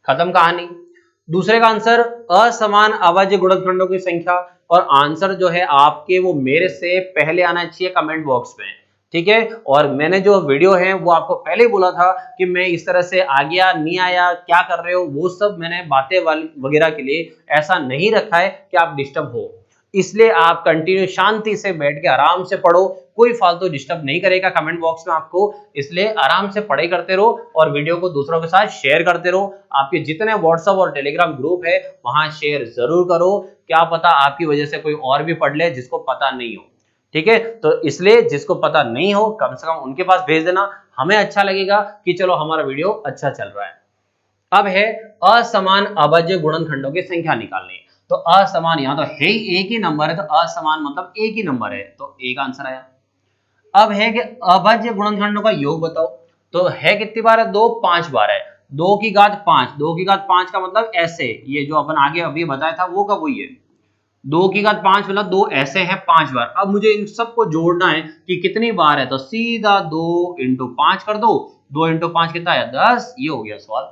खत्म कहानी। दूसरे का आंसर असमान अभाज्य गुणनखंडों की संख्या, और आंसर जो है आपके वो मेरे से पहले आना चाहिए कमेंट बॉक्स में, ठीक है। और मैंने जो वीडियो है वो आपको पहले ही बोला था कि मैं इस तरह से आ गया नहीं आया क्या कर रहे हो, वो सब मैंने बातें वगैरह के लिए ऐसा नहीं रखा है कि आप डिस्टर्ब हो। इसलिए आप कंटिन्यू शांति से बैठ के आराम से पढ़ो, कोई फालतू डिस्टर्ब नहीं करेगा कमेंट बॉक्स में आपको। इसलिए आराम से पढ़ाई करते रहो और वीडियो को दूसरों के साथ शेयर करते रहो। आपके जितने व्हाट्सएप और टेलीग्राम ग्रुप है वहां शेयर जरूर करो, क्या पता आपकी वजह से कोई और भी पढ़ ले जिसको पता नहीं हो, ठीक है। तो इसलिए जिसको पता नहीं हो कम से कम उनके पास भेज देना, हमें अच्छा लगेगा कि चलो हमारा वीडियो अच्छा चल रहा है। अब है असमान अभाज्य गुणनखंडों की संख्या निकालनी, तो असमान यहां तो है ही एक ही नंबर है, तो असमान मतलब एक ही नंबर है, तो एक आंसर आया। अब है कि अभाज्य गुणनखंडों का योग बताओ, तो है कितनी बार है, 2 5 बार है, 2 की घात 5, 2 की घात 5 का मतलब ऐसे, ये जो अपन आगे अभी बताया था वो का वही है, 2 की घात 5 मतलब 2 ऐसे है 5 बार। अब मुझे इन सबको जोड़ना है कि कितनी बार है, तो सीधा 2 इंटू 5 कर दो, 2 इंटू 5 कितना है 10, ये हो गया सवाल।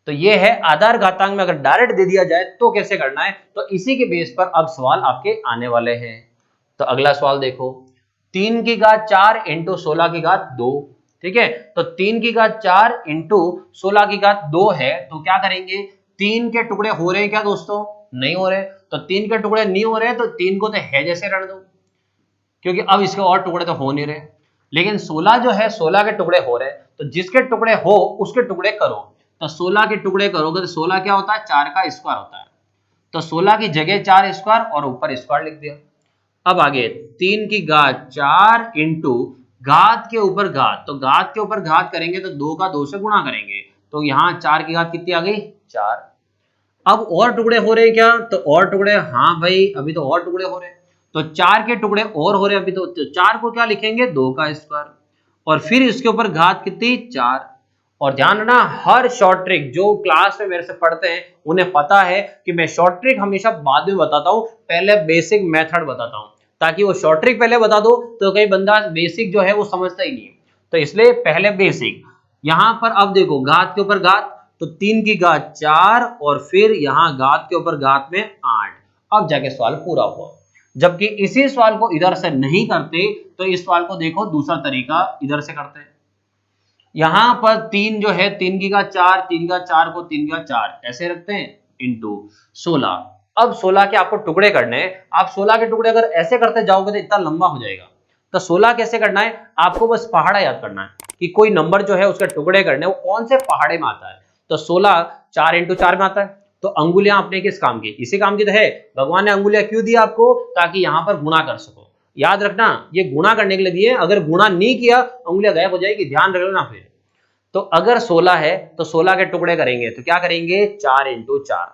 तो ये है आधार घातांक में अगर डायरेक्ट दे दिया जाए तो कैसे करना है, तो इसी के बेस पर अब सवाल आपके आने वाले हैं। तो अगला सवाल देखो, 3 की घात 4 इंटू 16 की घात 2, ठीक है। तो 3 की घात 4 इंटू 16 की घात 2 है, तो क्या करेंगे, 3 के टुकड़े हो रहे हैं क्या दोस्तों, नहीं हो रहे, तो 3 के टुकड़े नहीं हो रहे तो 3 को तो है जैसे रहने दो, क्योंकि अब इसके और टुकड़े तो हो नहीं रहे। लेकिन 16 जो है 16 के टुकड़े हो रहे, तो जिसके टुकड़े हो उसके टुकड़े करो। तो 16 के टुकड़े करोगे तो 16 क्या होता है, 4 का स्क्वायर होता है। तो 16 की जगह 4 स्क्वायर और ऊपर स्क्वायर लिख दिया। अब आगे 3 की घात 4 इंटू घात के ऊपर घात, तो घात के ऊपर घात करेंगे तो 2 का 2 से गुणा करेंगे, तो यहाँ 4 की घात कितनी आ गई, 4। अब और टुकड़े हो रहे हैं क्या, तो और टुकड़े, हाँ भाई अभी तो और टुकड़े हो रहे हैं, तो 4 के टुकड़े और हो रहे हैं अभी तो 4 को क्या लिखेंगे, 2 का स्क्वायर, और फिर इसके ऊपर घात कितनी, 4। और ध्यान रखना, हर शॉर्ट ट्रिक जो क्लास में मेरे से पढ़ते हैं उन्हें पता है कि मैं शॉर्ट ट्रिक हमेशा बाद में बताता हूं, पहले बेसिक मेथड बताता हूं, ताकि वो शॉर्ट ट्रिक पहले बता दो तो कई बंदा बेसिक जो है वो समझता ही नहीं है, तो इसलिए पहले बेसिक। यहां पर अब देखो घात के ऊपर घात, तो 3 की घात 4 और फिर यहां घात के ऊपर घात में 8, अब जाके सवाल पूरा हुआ। जबकि इसी सवाल को इधर से नहीं करते तो इस सवाल को देखो दूसरा तरीका इधर से करते हैं। यहां पर 3 जो है 3 की घात 4, 3 की घात 4 को 3 की घात 4 ऐसे रखते हैं इंटू 16। अब 16 के आपको टुकड़े करने हैं, आप 16 के टुकड़े अगर ऐसे करते जाओगे तो इतना लंबा हो जाएगा। तो 16 कैसे करना है, आपको बस पहाड़ा याद करना है कि कोई नंबर जो है उसके टुकड़े करने वो कौन से पहाड़े में आता है। तो 16 4 इंटू 4 में आता है, तो अंगुलियां अपने किस काम की, इसी काम की तो है। भगवान ने अंगुलियां क्यों दी आपको, ताकि यहां पर गुणा कर सको। याद रखना ये गुणा करने के लिए दिए, अगर गुणा नहीं किया अंगुलियां गायब हो जाएगी, ध्यान रख लेना। फिर तो अगर 16 है तो 16 के टुकड़े करेंगे तो क्या करेंगे, 4 इंटू 4,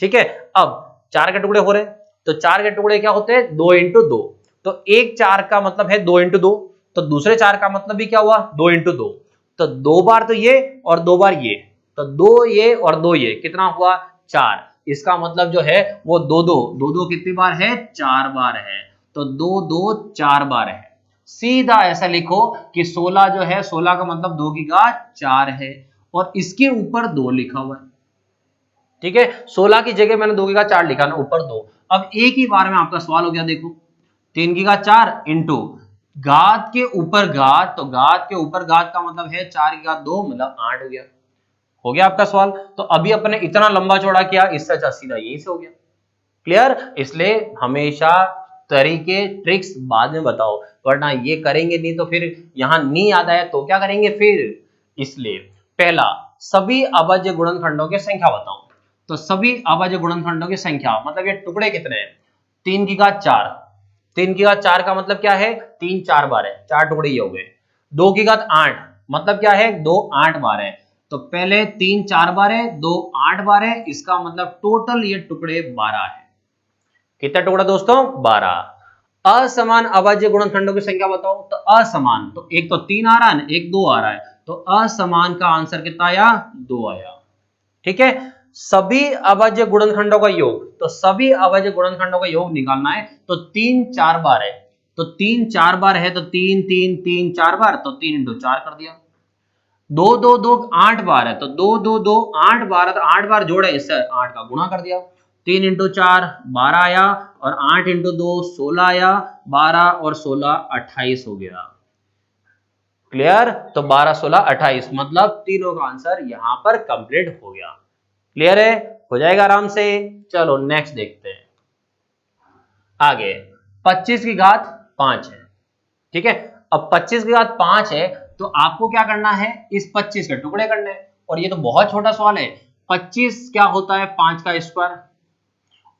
ठीक है। अब 4 के टुकड़े हो रहे, तो 4 के टुकड़े क्या होते हैं, 2 इंटू 2, तो एक 4 का मतलब है 2 इंटू 2, तो दूसरे 4 का मतलब भी क्या हुआ, 2 इंटू 2, तो 2 बार तो ये और 2 बार ये, तो 2 ये और 2 ये, कितना हुआ, 4। इसका मतलब जो है वो 2 2 2 2 कितनी बार है, 4 बार है, तो 2 2 4 बार है। सीधा ऐसा लिखो कि 16 जो है 16 का मतलब 2 की घात 4 है और इसके ऊपर 2 लिखा हुआ है, ठीक है। 16 की जगह मैंने 2 की घात 4 लिखा ना, ऊपर 2। अब एक ही बार में आपका सवाल हो गया, देखो 3 की घात 4 इंटू घात के ऊपर घात, तो घात के ऊपर घात का मतलब है 4 की घात 2 मतलब 8 हो गया आपका सवाल। तो अभी अपने इतना लंबा चौड़ा किया, इससे अच्छा सीधा यही से हो गया, क्लियर। इसलिए हमेशा तरीके ट्रिक्स बाद में बताओ, वरना ये करेंगे नहीं तो फिर यहां नहीं याद आया तो क्या करेंगे फिर। इसलिए पहला, सभी अभाज्य गुणनखंडों की संख्या बताओ। तो सभी अभाज्य गुणनखंडों की संख्या मतलब ये टुकड़े कितने हैं, 3 की घात 4, 3 की घात 4 का मतलब क्या है, 3 4 बार है, 4 टुकड़े ये हो गए। 2 की घात 8 मतलब क्या है, 2 8 बार है, तो पहले 3 4 बार है, 2 8 बार है, इसका मतलब टोटल ये टुकड़े 12 है। कितना टुकड़ा दोस्तों, 12। असमान अभाज्य गुणनखंडों की संख्या बताओ। तो असमान, तो एक तो 3 आ रहा है, एक 2 आ रहा है, तो असमान का आंसर कितना आया, 2 आया, ठीक है। सभी अभाज्य गुणनखंडों का योग, तो सभी अभाज्य गुणनखंडों का योग निकालना है, तो 3 4 बार है, तो 3 4 बार है, तो 3 3 3 4 बार, तो 3 इंटू 4 कर दिया। 2 2 2 8 बार है, तो 2 2 2 8 बार है, तो 8 बार जोड़े, इससे 8 का गुणा कर दिया। 3 इंटू 4 12 आया, और 8 इंटू 2 16 आया, 12 और 16 28 हो गया, क्लियर। तो 12 16 28 मतलब तीनों का आंसर यहां पर कंप्लीट हो गया, क्लियर है, हो जाएगा आराम से। चलो नेक्स्ट देखते हैं आगे। 25 की घात 5 है, ठीक है। अब 25 की घात 5 है, तो आपको क्या करना है, इस 25 के टुकड़े करने हैं, और ये तो बहुत छोटा सवाल है। 25 क्या होता है, 5 का स्क्वायर,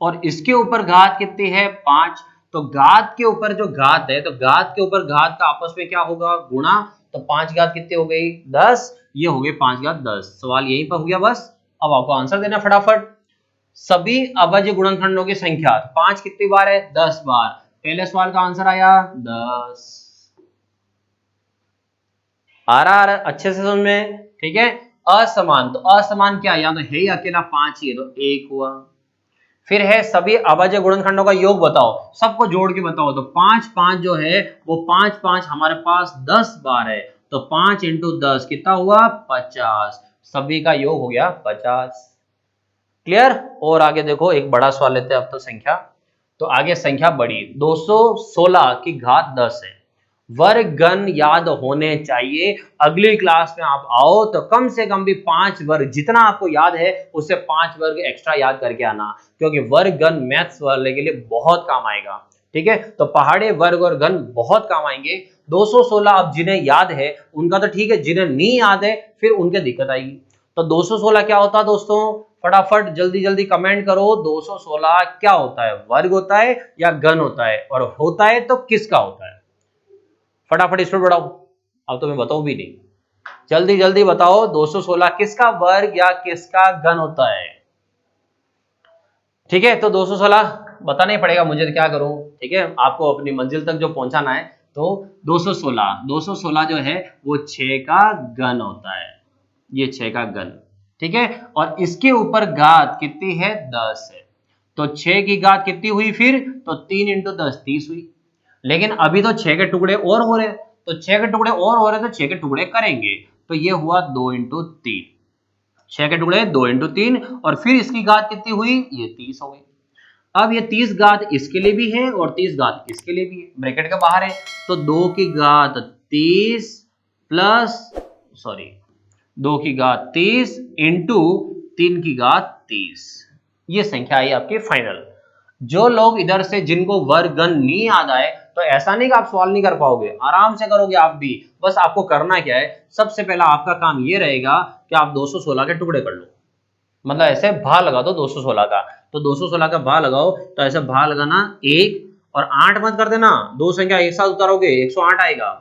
और इसके ऊपर घात कितनी है, 5, तो घात के ऊपर जो घात है, तो घात के ऊपर घात का आपस में क्या होगा, गुणा, तो 5 घात कितनी हो गई, 10, ये हो गई 5 घात 10। सवाल यहीं पर हो गया बस, अब आपको आंसर देना फटाफट। सभी अभाज्य गुणनखंडों की संख्या, 5 कितनी बार है, 10 बार, पहले सवाल का आंसर आया 10। आ रहा अच्छे से समझ में, ठीक है। असमान, तो असमान क्या, या तो है ही अकेला 5 ही है, तो 1 हुआ। फिर है सभी अभाज्य गुणनखंडों का योग बताओ, सबको जोड़ के बताओ, तो 5 5 जो है वो 5 5 हमारे पास 10 बार है, तो 5 इंटू 10 कितना हुआ, 50। सभी का योग हो गया 50। क्लियर। और आगे देखो एक बड़ा सवाल लेते हैं अब तो संख्या। तो आगे संख्या बड़ी 216 की घात 10 है। वर्ग घन याद होने चाहिए। अगली क्लास में आप आओ तो कम से कम भी 5 वर्ग, जितना आपको याद है उससे 5 वर्ग एक्स्ट्रा याद करके आना, क्योंकि वर्ग घन मैथ्स वाले के लिए बहुत काम आएगा। ठीक है, तो पहाड़े वर्ग और घन बहुत काम आएंगे। 216 अब जिन्हें याद है उनका तो ठीक है, जिन्हें नहीं याद है फिर उनके दिक्कत आएगी। तो 216 क्या होता है दोस्तों, फटाफट जल्दी जल्दी कमेंट करो। 216 क्या होता है, वर्ग होता है या घन होता है, और होता है तो किसका होता है? फटाफट इस पर बढ़ाओ। अब तो मैं बताऊं भी नहीं, जल्दी जल्दी बताओ 216 किसका वर्ग या किसका घन होता है? ठीक है, तो 216 बताना ही पड़ेगा मुझे, तो क्या करूं। ठीक है, आपको अपनी मंजिल तक जो पहुंचाना है। तो 216 जो है वो 6 का घन होता है, ये 6 का घन। ठीक है, और इसके ऊपर घात कितनी है, 10 है। तो 6 की घात कितनी हुई फिर, तो 3 इंटू 10 30 हुई। लेकिन अभी तो 6 के टुकड़े और हो रहे, तो 6 के टुकड़े और हो रहे तो 6 के टुकड़े करेंगे, तो ये हुआ 2 इंटू 3। 6 के टुकड़े 2 इंटू 3, और फिर इसकी घात कितनी हुई, ये 30 हो गई। अब ये 30 घात इसके लिए भी है और 30 घात इसके लिए भी है, ब्रैकेट के बाहर है। तो 2 की घात 30 प्लस, सॉरी 2 की घात 30 इंटू 3 की घात 30, ये संख्या आई आपकी फाइनल। जो लोग इधर से जिनको वर्ग घन नहीं याद आए, तो ऐसा नहीं कि आप सवाल नहीं कर पाओगे, आराम से करोगे आप भी। बस आपको करना क्या है, सबसे पहला आपका काम ये रहेगा कि आप 216 के टुकड़े कर लो, मतलब ऐसे भाग लगा दो 216 का। तो 216 का भाग लगाओ, तो ऐसे भाग लगाना 1 और 8 मत कर देना, दो संख्या एक साथ उतारोगे 108 आएगा।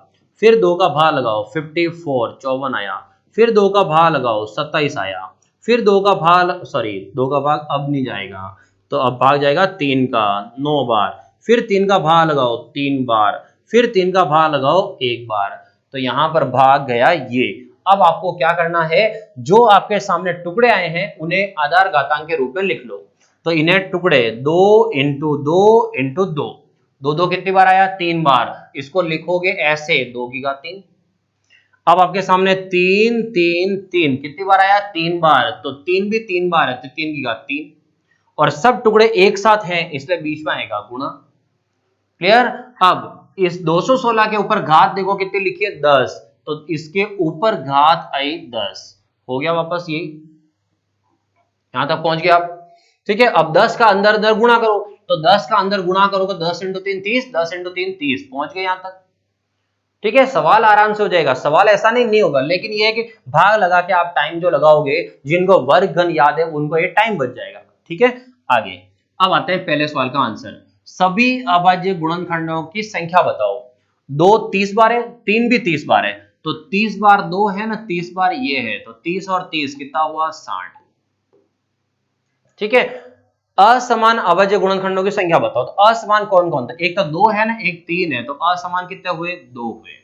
फिर 2 का भाग लगाओ 54 54 आया। फिर 2 का भाग लगाओ 27 आया। फिर 2 का भाग, सॉरी 2 का भाग अब नहीं जाएगा, तो अब भाग जाएगा 3 का 9 बार। फिर 3 का भाग लगाओ 3 बार। फिर 3 का भाग लगाओ 1 बार। तो यहां पर भाग गया ये। अब आपको क्या करना है, जो आपके सामने टुकड़े आए हैं उन्हें आधार घातांक के रूप में लिख लो। तो इन्हें टुकड़े 2 इंटू 2 इंटू 2, 2 कितनी बार आया, 3 बार। इसको लिखोगे ऐसे 2 की घात 3। अब आपके सामने 3 3 3 कितनी बार आया, 3 बार। तो 3 भी 3 बार है, तो 3 की घात 3। और सब टुकड़े एक साथ हैं इसलिए बीच में आएगा गुणा। क्लियर। अब इस 216 के ऊपर घात देखो कितनी लिखी है, 10, तो इसके ऊपर घात आई 10, हो गया वापस ये, यहां तक पहुंच गया आप। ठीक है, अब 10 का अंदर अंदर गुणा करो, तो 10 का अंदर गुणा करोगे 10 इंटू 3 30, 10 इंटू 3 30, पहुंच गए यहां तक। ठीक है, सवाल आराम से हो जाएगा, सवाल ऐसा नहीं होगा, लेकिन ये है कि भाग लगा के आप टाइम जो लगाओगे, जिनको वर्ग घन याद है उनको ये टाइम बच जाएगा। ठीक है, आगे अब आते हैं पहले सवाल का आंसर। सभी अभाज्य गुणनखंडों की संख्या बताओ। 2 30 बार है, 3 भी 30 बार है, तो 30 बार 2 है ना, 30 बार ये है, तो 30 और 30 कितना हुआ, 60। ठीक है, असमान अभाज्य गुणनखंडों की संख्या बताओ। तो असमान कौन कौन था, एक तो 2 है ना, एक 3 है, तो असमान कितने हुए, 2 हुए।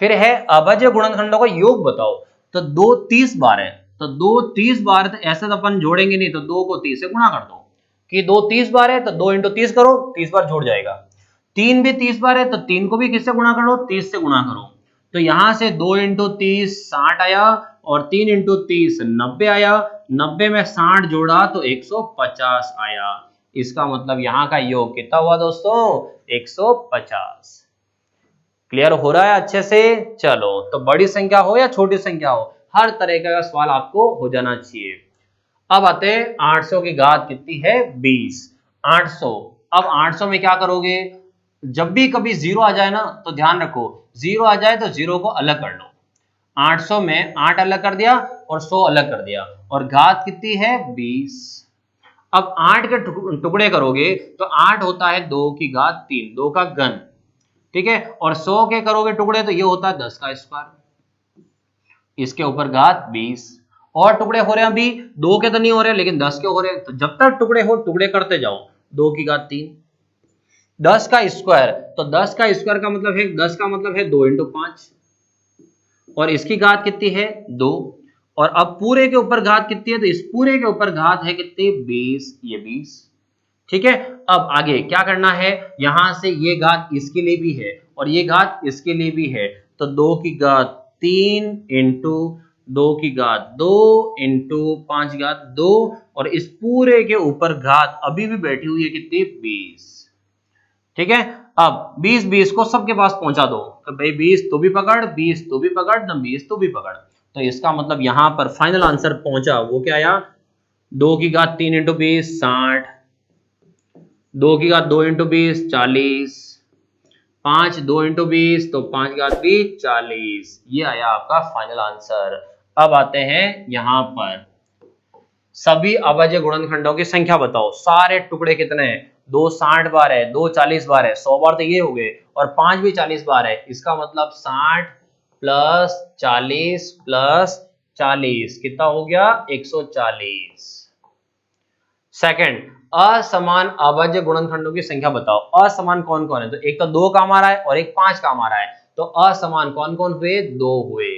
फिर है अभाज्य गुणनखंडों का योग बताओ। तो 2 30 बार है, तो 2 30 बार, तो ऐसे तो अपन जोड़ेंगे नहीं, तो 2 को 30 से गुणा कर दो, कि 2 30 बार है तो 2 इंटू 30 करो, 30 बार जुड़ जाएगा। 3 भी 30 बार है, तो 3 को भी किससे गुणा कर लो, 30 से गुणा करो। तो यहां से 2 इंटू 30 60 आया, और 3 इंटू 30 90 आया। 90 में 60 जोड़ा तो 150 आया। इसका मतलब यहाँ का योग कितना हुआ दोस्तों, 150। क्लियर हो रहा है अच्छे से। चलो, तो बड़ी संख्या हो या छोटी संख्या हो, हर तरह का सवाल आपको हो जाना चाहिए। अब आते हैं 800 की घात कितनी है, 20। 800, अब 800 में क्या करोगे, जब भी कभी जीरो आ जाए ना, तो ध्यान रखो, जीरो आ जाए तो जीरो को अलग कर लो। 800 में 8 अलग कर दिया और 100 अलग कर दिया, और घात कितनी है, 20। अब 8 के टुकड़े करोगे तो 8 होता है 2 की घात 3, 2 का घन। ठीक है, और 100 के करोगे टुकड़े तो ये होता है 10 का स्क्वायर, इसके ऊपर घात 20। और टुकड़े हो रहे हैं अभी, 2 के तो नहीं हो रहे लेकिन 10 के हो रहे हैं, तो जब तक टुकड़े हो टुकड़े करते जाओ। 2 की घात 3, 10 का स्क्वायर, तो 10 का स्क्वायर का मतलब है, 10 का मतलब है 2 इंटू 5, और इसकी घात कितनी है, 2। और अब पूरे के ऊपर घात कितनी है, तो इस पूरे के ऊपर घात है कितनी, 20, ये 20। ठीक है, अब आगे क्या करना है, यहां से ये घात इसके लिए भी है और ये घात इसके लिए भी है, तो 2 की घात 3 इंटू 2 की घात 2 इंटू 5 की घात 2 और इस पूरे के ऊपर घात अभी भी बैठी हुई है कितनी 20। ठीक है, अब 20 को सबके पास पहुंचा दो तो भाई 20 तो भी पकड़, 20 तो भी पकड़, न 20 तो भी पकड़। तो इसका मतलब यहां पर फाइनल आंसर पहुंचा वो क्या आया, 2 की घात 3 इंटू 20 60, 2 की घात 2 इंटू 20 40, 5 2 इंटू 20 तो 5 की घात 20 40। ये आया आपका फाइनल आंसर। अब आते हैं यहां पर सभी अभाज्य गुणनखंडों की संख्या बताओ, सारे टुकड़े कितने हैं, 2 60 बार है, 2 40 बार है, 100 बार तो ये हो गए और 5 भी 40 बार है। इसका मतलब 60 प्लस 40 प्लस 40 कितना हो गया 140। सेकंड, असमान अभाज्य गुणनखंडों की संख्या बताओ। असमान कौन कौन है, तो एक तो 2 काम आ रहा है और एक 5 काम आ रहा है, तो असमान कौन कौन हुए, 2 हुए।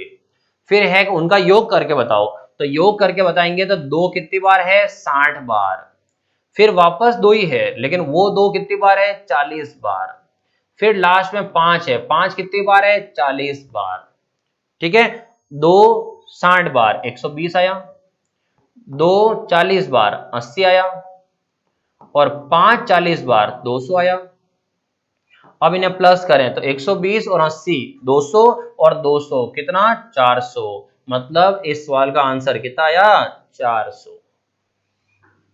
फिर है उनका योग करके बताओ, तो योग करके बताएंगे तो 2 कितनी बार है 60 बार, फिर वापस 2 ही है लेकिन वो 2 कितनी बार है 40 बार, फिर लास्ट में 5 है, 5 कितनी बार है 40 बार। ठीक है, 2 60 बार 120 आया, 2 40 बार 80 आया और 5 40 बार 200 आया। अब इन्हें प्लस करें तो 120 और 80 200 और 200 कितना 400, मतलब इस सवाल का आंसर कितना आया 400।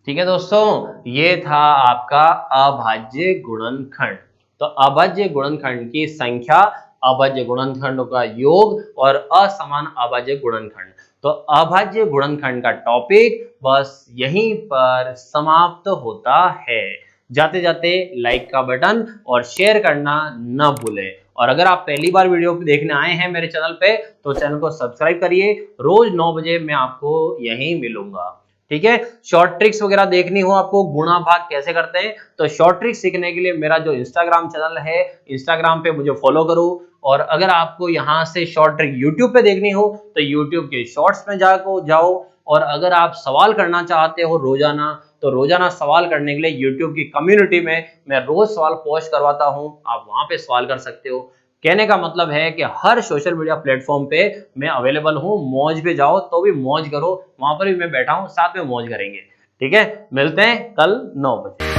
ठीक है दोस्तों, ये था आपका अभाज्य गुणनखंड। तो अभाज्य गुणनखंड की संख्या, अभाज्य गुणनखंडों का योग और असमान अभाज्य गुणनखंड। तो अभाज्य गुणनखंड का टॉपिक बस यहीं पर समाप्त होता है। जाते जाते लाइक का बटन और शेयर करना न भूलें। और अगर आप पहली बार वीडियो देखने आए हैं मेरे चैनल पे तो चैनल को सब्सक्राइब करिए। रोज 9 बजे मैं आपको यहीं मिलूंगा। ठीक है, शॉर्ट ट्रिक्स वगैरह देखनी हो आपको, गुणा भाग कैसे करते हैं, तो शॉर्ट ट्रिक्स सीखने के लिए मेरा जो इंस्टाग्राम चैनल है, इंस्टाग्राम पे मुझे फॉलो करो। और अगर आपको यहाँ से शॉर्ट ट्रिक यूट्यूब पे देखनी हो तो यूट्यूब के शॉर्ट्स में जाओ। और अगर आप सवाल करना चाहते हो रोजाना, तो रोजाना सवाल करने के लिए यूट्यूब की कम्युनिटी में मैं रोज सवाल पोस्ट करवाता हूं, आप वहां पे सवाल कर सकते हो। कहने का मतलब है कि हर सोशल मीडिया प्लेटफॉर्म पे मैं अवेलेबल हूं, मौज पे जाओ तो भी मौज करो, वहां पर भी मैं बैठा हूं, साथ में मौज करेंगे। ठीक है, मिलते हैं कल 9 बजे।